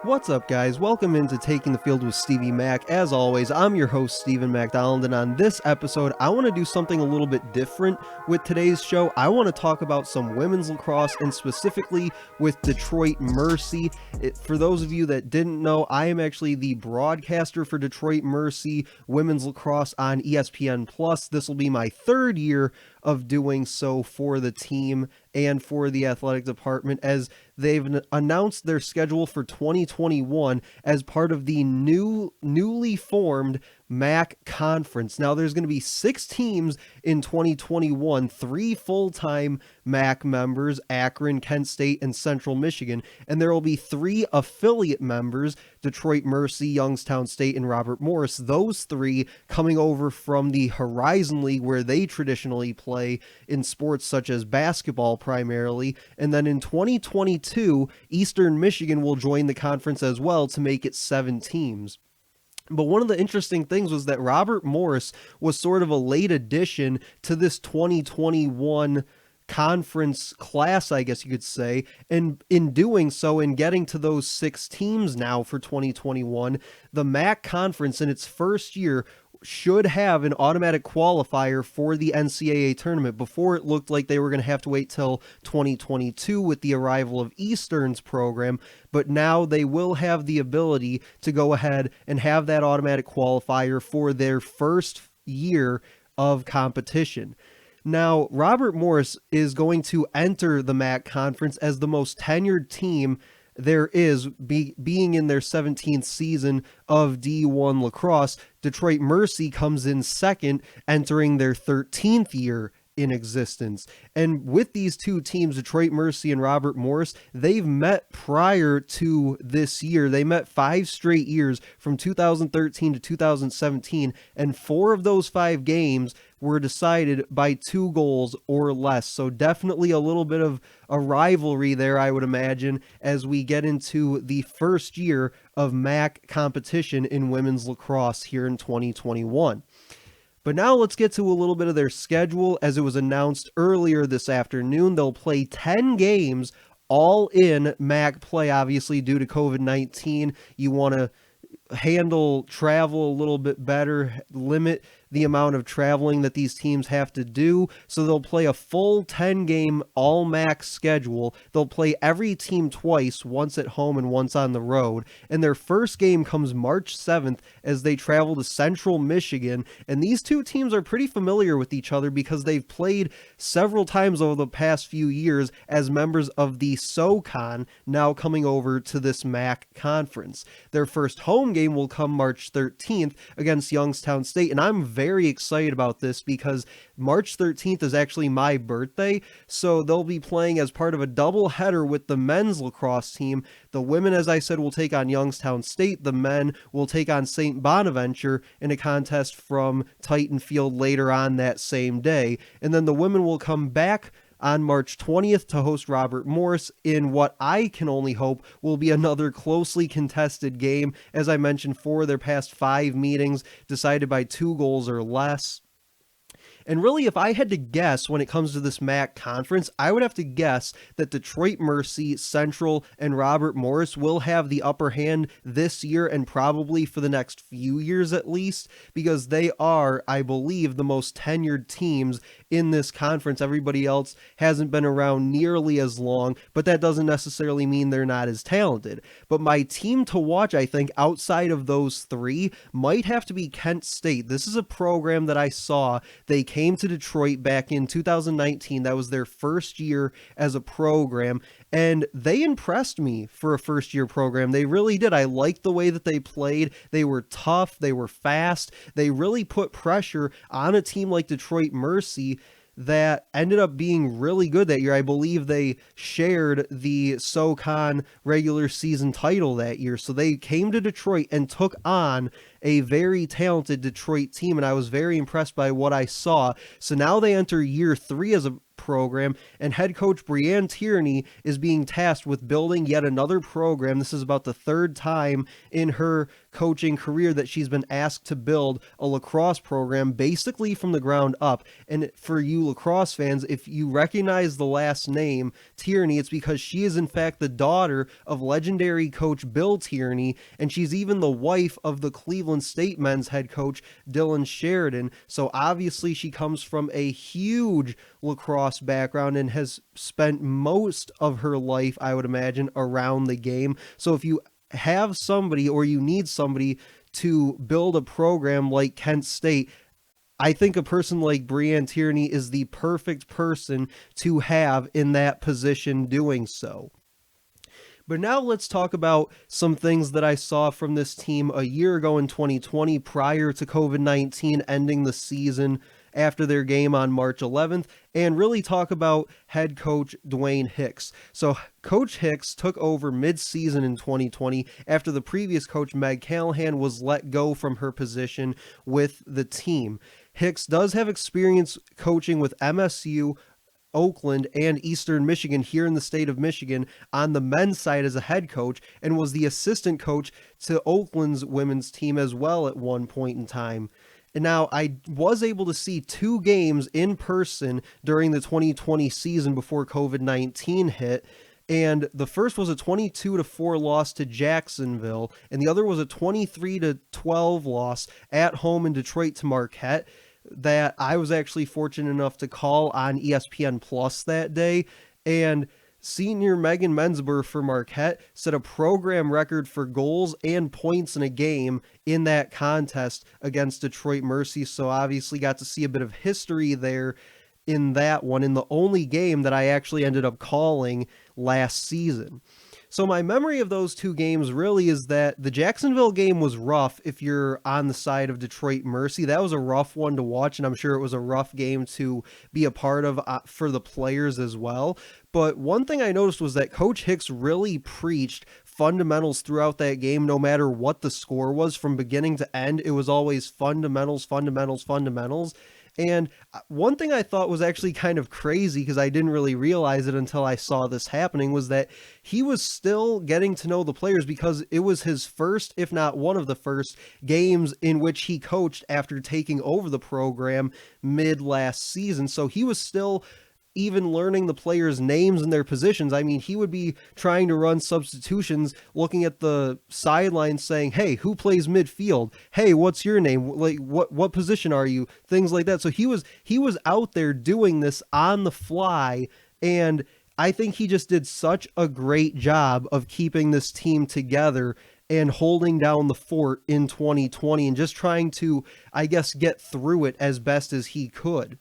What's up, guys? Welcome into Taking the Field with Stevie Mac. As always, I'm your host, Stephen McDonald, and on this episode, I want to do something a little bit different with today's show. I want to talk about some women's lacrosse, and specifically with Detroit Mercy. For those of you that didn't know, I am actually the broadcaster for Detroit Mercy Women's Lacrosse on ESPN+. This will be my third year of doing so for the team and for the athletic department, as they've announced their schedule for 2021 as part of the newly formed MAC conference. Now, there's going to be 6 teams in 2021, 3 full-time MAC members, Akron, Kent State, and Central Michigan, and there will be 3 affiliate members, Detroit Mercy, Youngstown State, and Robert Morris. Those 3 coming over from the Horizon League, where they traditionally play in sports such as basketball primarily. And then in 2022, Eastern Michigan will join the conference as well to make it 7 teams. But one of the interesting things was that Robert Morris was sort of a late addition to this 2021 conference class, I guess you could say, and in doing so, in getting to those 6 teams now for 2021, the MAC conference in its first year should have an automatic qualifier for the NCAA tournament. Before, it looked like they were going to have to wait till 2022 with the arrival of Eastern's program, but now they will have the ability to go ahead and have that automatic qualifier for their first year of competition. Now, Robert Morris is going to enter the MAC conference as the most tenured team there is, being in their 17th season of D1 lacrosse. Detroit Mercy comes in second, entering their 13th year in existence. And with these 2 teams, Detroit Mercy and Robert Morris, they've met prior to this year. They met 5 straight years from 2013 to 2017, and 4 of those 5 games were decided by 2 goals or less. So definitely a little bit of a rivalry there, I would imagine, as we get into the first year of MAC competition in women's lacrosse here in 2021. But now let's get to a little bit of their schedule. As it was announced earlier this afternoon, they'll play 10 games, all in MAC play. Obviously, due to COVID-19, you want to handle travel a little bit better, limit the amount of traveling that these teams have to do. So they'll play a full 10-game all-MAC schedule. They'll play every team twice, once at home and once on the road. And their first game comes March 7th as they travel to Central Michigan. And these 2 teams are pretty familiar with each other because they've played several times over the past few years as members of the SoCon, now coming over to this MAC conference. Their first home game will come March 13th against Youngstown State, and I'm very excited about this because March 13th is actually my birthday, so they'll be playing as part of a doubleheader with the men's lacrosse team. The women, as I said, will take on Youngstown State. The men will take on St. Bonaventure in a contest from Titan Field later on that same day, and then the women will come back on March 20th to host Robert Morris in what I can only hope will be another closely contested game. As I mentioned, 4 of their past 5 meetings decided by 2 goals or less. And really, if I had to guess when it comes to this MAC conference, I would have to guess that Detroit Mercy, Central, and Robert Morris will have the upper hand this year and probably for the next few years at least, because they are, I believe, the most tenured teams in this conference. Everybody else hasn't been around nearly as long, but that doesn't necessarily mean they're not as talented. But my team to watch, I think, outside of those 3 might have to be Kent State. This is a program that I saw. They came to Detroit back in 2019. That was their first year as a program, and they impressed me for a first-year program. They really did. I liked the way that they played. They were tough. They were fast. They really put pressure on a team like Detroit Mercy that ended up being really good that year. I believe they shared the SoCon regular season title that year. So they came to Detroit and took on a very talented Detroit team, and I was very impressed by what I saw. So now they enter year 3 as a program, and head coach Brianne Tierney is being tasked with building yet another program. This is about the 3rd time in her coaching career that she's been asked to build a lacrosse program basically from the ground up. And for you lacrosse fans, if you recognize the last name Tierney, it's because she is in fact the daughter of legendary coach Bill Tierney, and she's even the wife of the Cleveland State men's head coach Dylan Sheridan. So obviously she comes from a huge lacrosse background and has spent most of her life, I would imagine, around the game. So if you have somebody or you need somebody to build a program like Kent State, I think a person like Breanne Tierney is the perfect person to have in that position doing so. But now let's talk about some things that I saw from this team a year ago in 2020 prior to COVID-19 ending the season after their game on March 11th, and really talk about head coach Dwayne Hicks. So Coach Hicks took over mid-season in 2020 after the previous coach Meg Callahan was let go from her position with the team. Hicks does have experience coaching with MSU, Oakland, and Eastern Michigan here in the state of Michigan on the men's side as a head coach, and was the assistant coach to Oakland's women's team as well at one point in time. And now I was able to see 2 games in person during the 2020 season before COVID-19 hit. And the first was a 22-4 loss to Jacksonville, and the other was a 23-12 loss at home in Detroit to Marquette, that I was actually fortunate enough to call on ESPN Plus that day. And senior Megan Mensber for Marquette set a program record for goals and points in a game in that contest against Detroit Mercy. So obviously got to see a bit of history there in that one, in the only game that I actually ended up calling last season. So my memory of those 2 games really is that the Jacksonville game was rough if you're on the side of Detroit Mercy. That was a rough one to watch, and I'm sure it was a rough game to be a part of for the players as well. But one thing I noticed was that Coach Hicks really preached fundamentals throughout that game, no matter what the score was. From beginning to end, it was always fundamentals, fundamentals, fundamentals. And one thing I thought was actually kind of crazy, because I didn't really realize it until I saw this happening, was that he was still getting to know the players, because it was his first, if not one of the first, games in which he coached after taking over the program mid last season. So he was still even learning the players' names and their positions. I mean, he would be trying to run substitutions, looking at the sidelines saying, hey, who plays midfield? Hey, what's your name? Like, what position are you? Things like that. So he was out there doing this on the fly, and I think he just did such a great job of keeping this team together and holding down the fort in 2020 and just trying to, I guess, get through it as best as he could.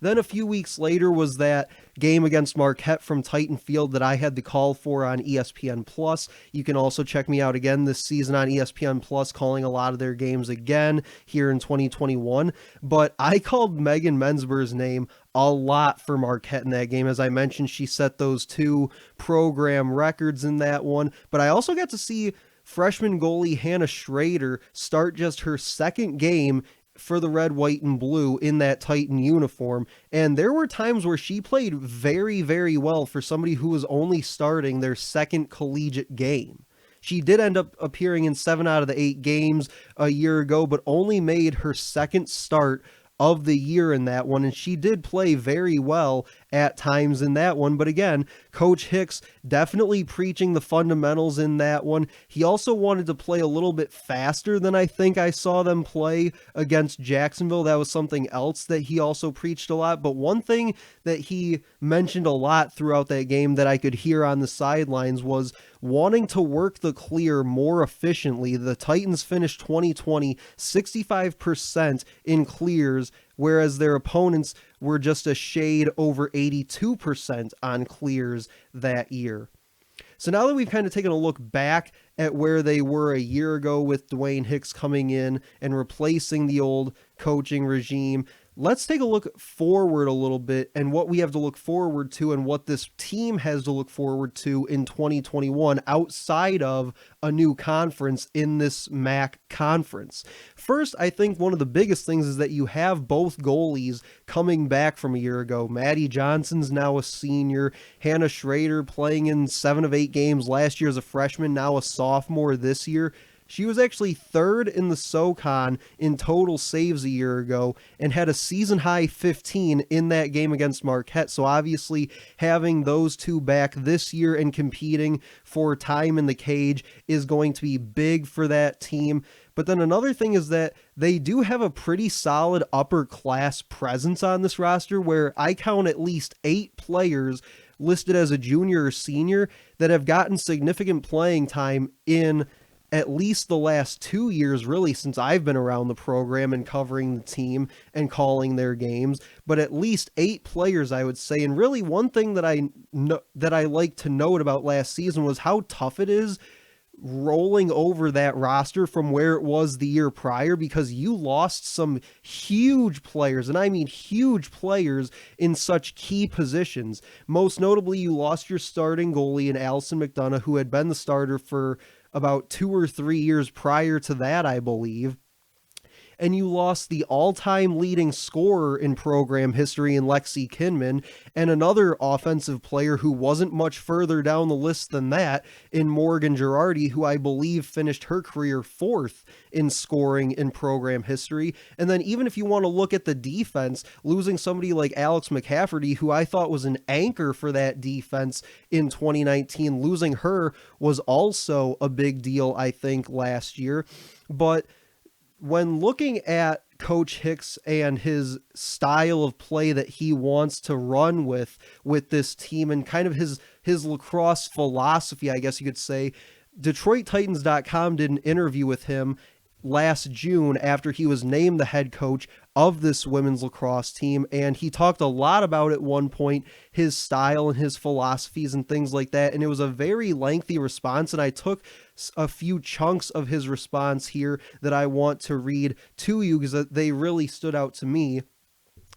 Then a few weeks later was that game against Marquette from Titan Field that I had the call for on ESPN Plus. You can also check me out again this season on ESPN Plus, calling a lot of their games again here in 2021. But I called Megan Mensber's name a lot for Marquette in that game. As I mentioned, she set those 2 program records in that one. But I also got to see freshman goalie Hannah Schrader start just her second game for the red, white, and blue in that Titan uniform. And there were times where she played very, very well for somebody who was only starting their second collegiate game. She did end up appearing in 7 out of the 8 games a year ago, but only made her second start of the year in that one, and she did play very well at times in that one. But again, Coach Hicks definitely preaching the fundamentals in that one. He also wanted to play a little bit faster than I think I saw them play against Jacksonville. That was something else that he also preached a lot. But one thing that he mentioned a lot throughout that game that I could hear on the sidelines was wanting to work the clear more efficiently. The Titans finished 2020 65% in clears, whereas their opponents were just a shade over 82% on clears that year. So now that we've kind of taken a look back at where they were a year ago with Dwayne Hicks coming in and replacing the old coaching regime, let's take a look forward a little bit and what we have to look forward to and what this team has to look forward to in 2021 outside of a new conference in this MAC conference. First, I think one of the biggest things is that you have both goalies coming back from a year ago. Maddie Johnson's now a senior. Hannah Schrader playing in 7 of 8 games last year as a freshman, now a sophomore this year. She was actually third in the SoCon in total saves a year ago and had a season high 15 in that game against Marquette. So obviously having those two back this year and competing for time in the cage is going to be big for that team. But then another thing is that they do have a pretty solid upper class presence on this roster, where I count at least 8 players listed as a junior or senior that have gotten significant playing time in at least the last 2 years, really, since I've been around the program and covering the team and calling their games. But at least 8 players, I would say. And really, one thing that I like to note about last season was how tough it is rolling over that roster from where it was the year prior, because you lost some huge players, and I mean huge players in such key positions. Most notably, you lost your starting goalie in Allison McDonough, who had been the starter for about 2 or 3 years prior to that, I believe. And you lost the all-time leading scorer in program history in Lexi Kinman, and another offensive player who wasn't much further down the list than that in Morgan Girardi, who I believe finished her career 4th in scoring in program history. And then even if you want to look at the defense, losing somebody like Alex McCafferty, who I thought was an anchor for that defense in 2019, losing her was also a big deal, I think, last year. But when looking at Coach Hicks and his style of play that he wants to run with this team, and kind of his lacrosse philosophy, I guess you could say, DetroitTitans.com did an interview with him last June after he was named the head coach of this women's lacrosse team, and he talked a lot about at one point his style and his philosophies and things like that, and it was a very lengthy response, and I took a few chunks of his response here that I want to read to you because they really stood out to me.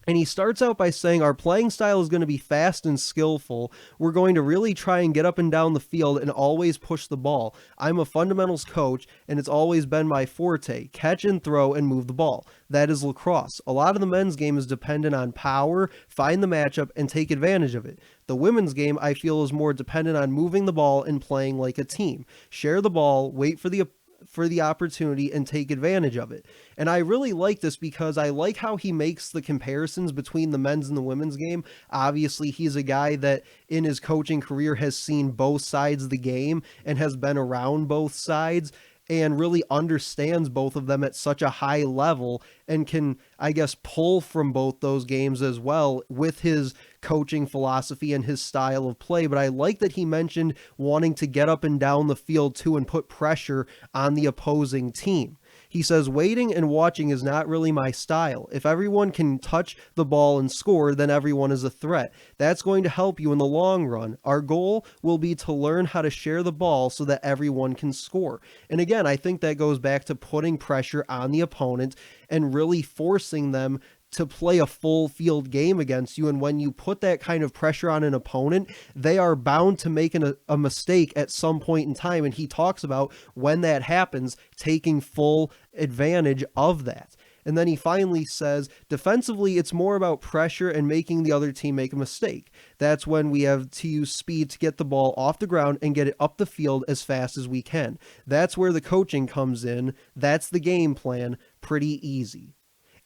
And he starts out by saying, our playing style is going to be fast and skillful. We're going to really try and get up and down the field and always push the ball. I'm a fundamentals coach, and it's always been my forte. Catch and throw and move the ball. That is lacrosse. A lot of the men's game is dependent on power, find the matchup, and take advantage of it. The women's game, I feel, is more dependent on moving the ball and playing like a team. Share the ball, wait for the opportunity, and take advantage of it. And I really like this because I like how he makes the comparisons between the men's and the women's game. Obviously, he's a guy that in his coaching career has seen both sides of the game and has been around both sides and really understands both of them at such a high level and can, I guess, pull from both those games as well with his coaching philosophy and his style of play. But I like that he mentioned wanting to get up and down the field too and put pressure on the opposing team. He says, waiting and watching is not really my style. If everyone can touch the ball and score, then everyone is a threat. That's going to help you in the long run. Our goal will be to learn how to share the ball so that everyone can score. And again, I think that goes back to putting pressure on the opponent and really forcing them to play a full field game against you. And when you put that kind of pressure on an opponent, they are bound to make a mistake at some point in time. And he talks about when that happens, taking full advantage of that. And then he finally says, defensively, it's more about pressure and making the other team make a mistake. That's when we have to use speed to get the ball off the ground and get it up the field as fast as we can. That's where the coaching comes in. That's the game plan. Pretty easy.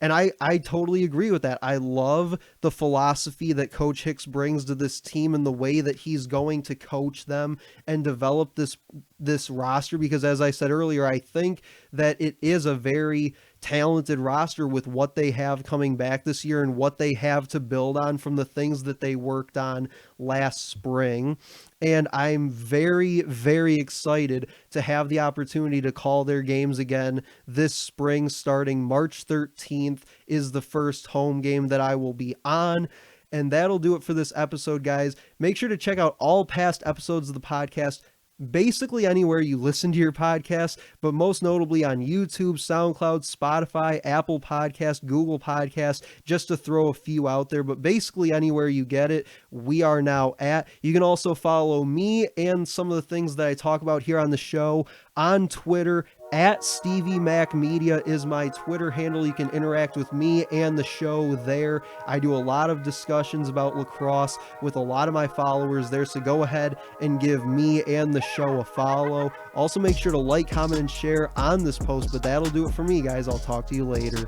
And I totally agree with that. I love the philosophy that Coach Hicks brings to this team and the way that he's going to coach them and develop this roster, because as I said earlier, I think that it is a very talented roster with what they have coming back this year and what they have to build on from the things that they worked on last spring. And I'm very, very excited to have the opportunity to call their games again this spring. Starting March 13th is the first home game that I will be on. And that'll do it for this episode, guys. Make sure to check out all past episodes of the podcast basically anywhere you listen to your podcast, but most notably on YouTube, SoundCloud, Spotify, Apple Podcast, Google Podcast, just to throw a few out there, but basically anywhere you get it, we are now at. You can also follow me and some of the things that I talk about here on the show on Twitter At Stevie Mac Media is my Twitter handle. You can interact with me and the show there. I do a lot of discussions about lacrosse with a lot of my followers there, so go ahead and give me and the show a follow. Also, make sure to like, comment, and share on this post, but that'll do it for me, guys. I'll talk to you later.